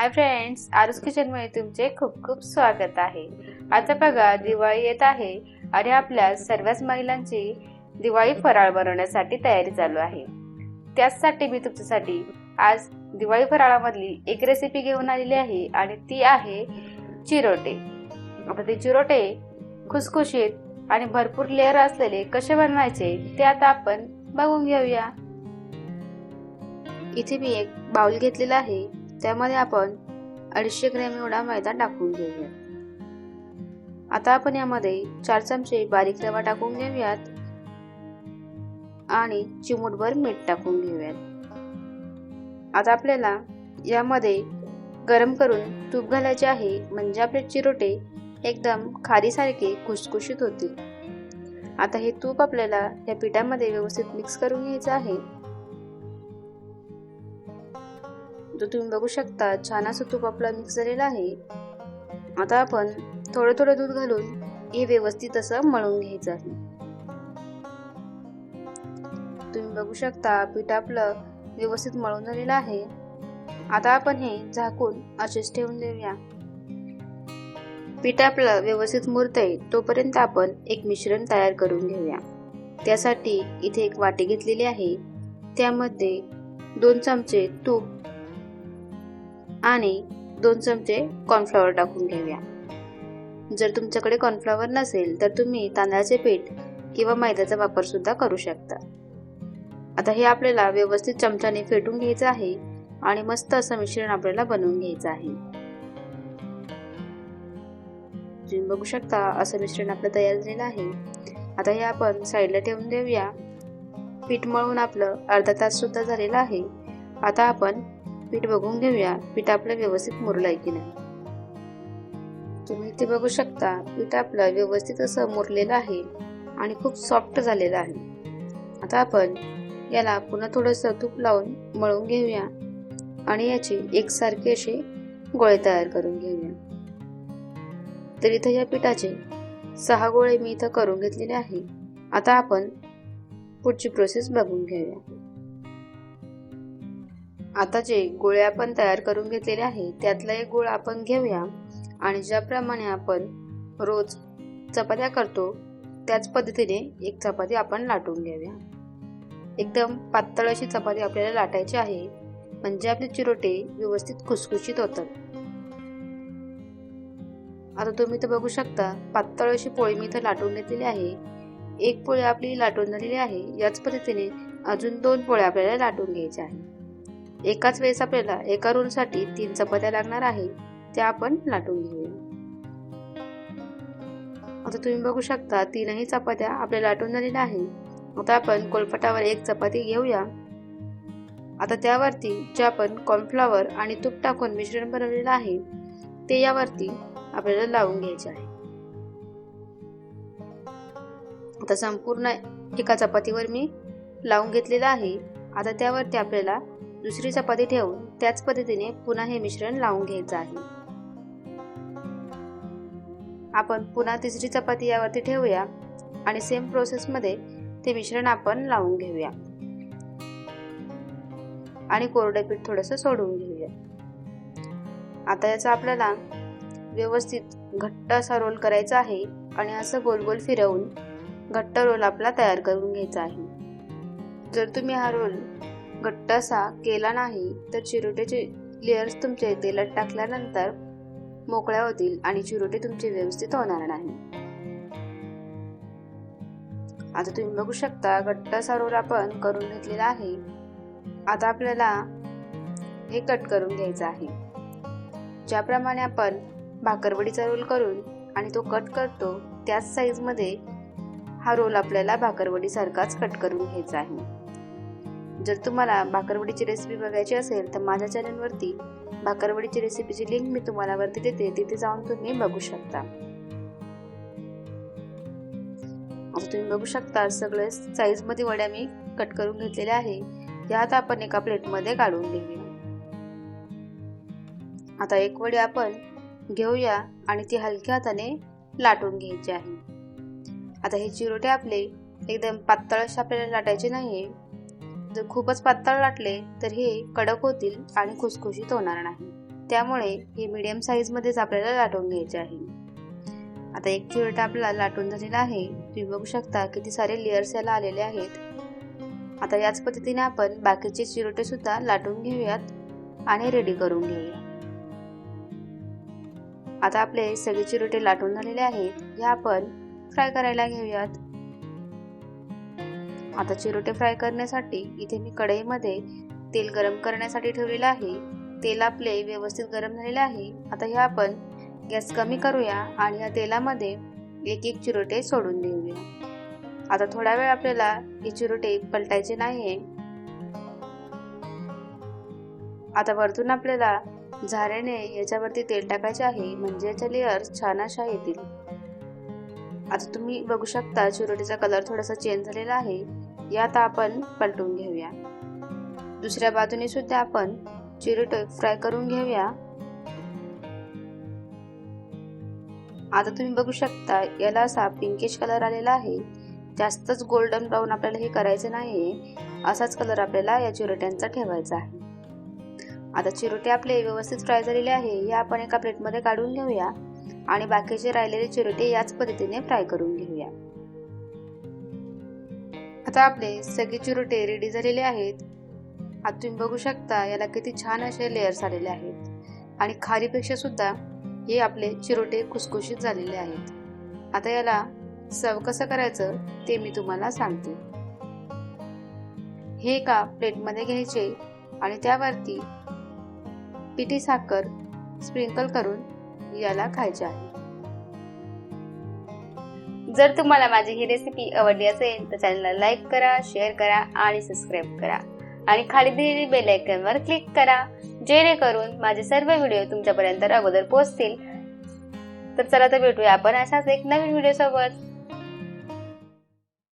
Hi friends, आरूस किचनमध्ये तुमचे खूप खूप स्वागत आहे। आता बघा दिवाळी येत आहे आणि आपल्या सर्वच महिलांची दिवाळी फराळ बनवण्यासाठी तयारी चालू आहे। त्यासाठी मी तुमच्यासाठी आज दिवाळी फराळामधली एक रेसिपी घेऊन आलेली आहे आणि ती आहे चिरोटे। आता ते चिरोटे खुसखुशीत आणि भरपूर लेयर असलेले कसे बनवायचे ते आता आपण बघून घेऊया। इथे मी एक बाउल घेतलेला आहे, त्यामध्ये आपण 250 ग्रॅम एवढा मैदा टाकून घेऊया। आता आपण यामध्ये 4 चमचे बारीक रवा टाकून घेऊयात आणि चिमूटभर मीठ टाकून घेऊयात। आता आपल्याला यामध्ये गरम करून तूप घालायचे आहे, म्हणजे आपले चिरोटे एकदम खारीसारखे खुसखुशीत होतील। आता हे तूप आपल्याला या पिठामध्ये व्यवस्थित मिक्स करून घ्यायचं आहे। जो तुम्ही बघू शकता छान असं तूप आपला मिक्स झालेला आहे। आता आपण थोडं थोडं दूध घालून हे व्यवस्थित असं मळून घ्यायचं आहे। तुम्ही बघू शकता पीठ आपलं व्यवस्थित मळून झालेलं आहे। आता आपण हे झाकून असेच ठेवून देऊया। पीठ आपलं व्यवस्थित मुरतंय तोपर्यंत आपण एक मिश्रण तयार करून घेऊया। त्यासाठी इथे एक वाटी घेतलेली आहे, त्यामध्ये 2 चमचे तूप आणि 2 चमचे कॉर्नफ्लॉवर टाकून घेऊया। जर तुमच्याकडे कॉर्नफ्लॉवर नसेल तर तुम्ही तांदळाचे पीठ किंवा मैद्याचा वापर सुद्धा करू शकता। आता हे आपल्याला व्यवस्थित चमच्याने फेटून घ्यायचं आहे आणि मस्त असं मिश्रण आपल्याला बनवून घ्यायचं आहे। तुम्ही बघू शकता असं मिश्रण आपलं तयार झालेलं आहे। आता हे आपण साईडला ठेवून देऊया। पीठ मळून आपलं अर्धा तास सुद्धा झालेला आहे। आता आपण पीठ बघून घेऊया, पीठ आपलं व्यवस्थित मुरलंय की नाही। तुम्ही इथे बघू शकता पीठ आपलं व्यवस्थित असं मुरलेलं आहे आणि खूप सॉफ्ट झालेलं आहे। आता आपण याला पुन्हा थोडंसं तूप लावून मळून घेऊया आणि याचे एकसारखे असे गोळे तयार करून घेऊया। तर इथे या पिठाचे 6 गोळे मी इथं करून घेतलेले आहे। आता आपण पुढची प्रोसेस बघून घेऊया। आता जे गोळे आपण तयार करून घेतलेले आहे त्यातला एक गोळा आपण घेऊया आणि ज्याप्रमाणे आपण रोज चपात्या करतो त्याच पद्धतीने एक चपाती आपण लाटून घेऊया। एकदम पातळ अशी चपाती आपल्याला लाटायची आहे, म्हणजे आपले चिरोटे व्यवस्थित खुसखुशीत होतात। आता तुम्ही इथे बघू शकता पातळ अशी पोळी मी इथे लाटून घेतलेली आहे। एक पोळी आपली लाटून झालेली आहे, याच पद्धतीने अजून 2 पोळ्या आपल्याला लाटून घ्यायच्या आहेत। एकाच वेळेस आपल्याला एका रोलसाठी 3 चपात्या लागणार आहे, त्या आपण लाटून घेऊया। आता तुम्ही बघू शकता 3ही चपात्या आपल्या लाटून झालेल्या आहे। आता आपण कोलपटावर एक चपाती घेऊया। आता त्यावरती जे आपण कॉर्नफ्लॉवर आणि तूप टाकून मिश्रण बनवलेलं आहे ते यावरती आपल्याला लावून घ्यायचे आहे। आता संपूर्ण एका चपातीवर मी लावून घेतलेलं आहे। आता त्यावरती आपल्याला दुसरी चपाती ठेवून त्याच पद्धतीने पुन्हा हे मिश्रण लावून घ्यायचं आहे। आपण पुन्हा तिसरी चपाती यावरती ठेवूया आणि सेम प्रोसेस मध्ये ते मिश्रण आपण लावून घेऊया आणि कोरडे पीठ थोडंसं सोडून घेऊया। आता याचा आपल्याला व्यवस्थित घट्ट असा रोल करायचा आहे आणि असं गोल गोल फिरवून घट्ट रोल आपला तयार करून घ्यायचा आहे। जर तुम्ही हा रोल घट्ट असा केला नाही तर चिरोटेचे लेयर्स तुमचे तेलात टाकल्यानंतर मोकळ्या होतील आणि चिरोटे तुमचे व्यवस्थित होणार नाही। आता तुम्ही बघू शकता घट्ट असा रोल आपण करून घेतलेला आहे। आता आपल्याला हे कट करून घ्यायचं आहे। ज्याप्रमाणे आपण भाकरवडीचा रोल करून आणि तो कट करतो त्याच साईज मध्ये हा रोल आपल्याला भाकरवडी सारखाच कट करून घ्यायचा आहे। जर तुम्हाला भाकरवडीची रेसिपी बघायची असेल तर माझ्या चॅनलवरती भाकरवडीची रेसिपीची लिंक मी तुम्हाला वरती देते, तिथे जाऊन तुम्ही बघू शकता। आता तुम्ही बघू शकता सगळे साईज मध्ये वड्या मी कट करून घेतलेल्या आहे। यात आपण एका प्लेट मध्ये काढून घेऊया। आता एक वडी आपण घेऊया आणि ती हलक्या हाताने लाटून घ्यायची आहे। आता हे चिरोटे आपले एकदम पातळ असे आपल्याला लाटायचे नाहीये। जर खूपच पातळ लाटले तर हे कडक होतील आणि खुसखुशीत होणार नाही। त्यामुळे हे मीडियम साईजमध्येच आपल्याला लाटून घ्यायचे आहे. आता एक चिरोटे आपल्याला लाटून झालेला आहे. तुम्ही बघू शकता किती सारे लेयर्स याला आलेले आहेत. आता याच पद्धतीने आपण बाकीचे चिरोटे सुद्धा लाटून घेऊयात आणि रेडी करून घेऊया. आता आपले सगळे चिरोटे लाटून झालेले आहेत. हे आपण फ्राय करायला घेऊयात. आता चिरोटे फ्राय करण्यासाठी इथे मी कढईमध्ये तेल गरम करण्यासाठी ठेवलेले आहे. तेल आपले व्यवस्थित गरम झालेले आहे. आता हे आपण गॅस कमी करूया आणि या तेलामध्ये एक एक चिरोटे सोडून देऊया. आता थोडा वेळ आपल्याला हे चिरोटे पलटायचे नाहीये. आता वरतून आपल्याला झाऱ्याने याच्यावरती तेल टाकायचे आहे, म्हणजे याचे लेयर्स छान अशा येतील. आता तुम्ही बघू शकता चिरोटेचा कलर थोडासा चेंज झालेला आहे. यात आपण पलटून घेऊया. दुसऱ्या बाजूने सुद्धा आपण चिरोटे फ्राय करून घेऊया. आता तुम्ही बघू शकता याला असा पिंकिश कलर आलेला आहे. जास्तच गोल्डन ब्राऊन आपल्याला हे करायचं नाहीये. असाच कलर आपल्याला या चिरोट्यांचा ठेवायचा आहे. आता चिरोटे आपले व्यवस्थित फ्राय झालेले आहे. हे आपण एका प्लेटमध्ये काढून घेऊया आणि बाकीचे राहिलेले चिरोटे याच पद्धतीने फ्राय करून घेऊया. आता आपले सगळे चिरोटे रेडी झालेले आहेत. आता तुम्ही बघू शकता याला किती छान असे लेयर्स आलेले आहेत आणि खारीपेक्षा सुद्धा हे आपले चिरोटे खुसखुशीत झालेले आहेत. आता याला सर्व कसं करायचं ते मी तुम्हाला सांगते. हे एका प्लेटमध्ये घ्यायचे आणि त्यावरती पिठी साखर स्प्रिंकल करून याला खायचे आहे. जर तुम्हाला माझी ही रेसिपी आवडली असेल तर चॅनलला लाईक करा, शेअर करा आणि सबस्क्राईब करा आणि खाली दिलेली बेल आयकॉनवर क्लिक करा, जेणेकरून माझे सर्व व्हिडिओ तुमच्यापर्यंत अगोदर पोहोचतील. तर चला तर भेटूया आपण अशाच एक नवीन व्हिडिओ सोबत.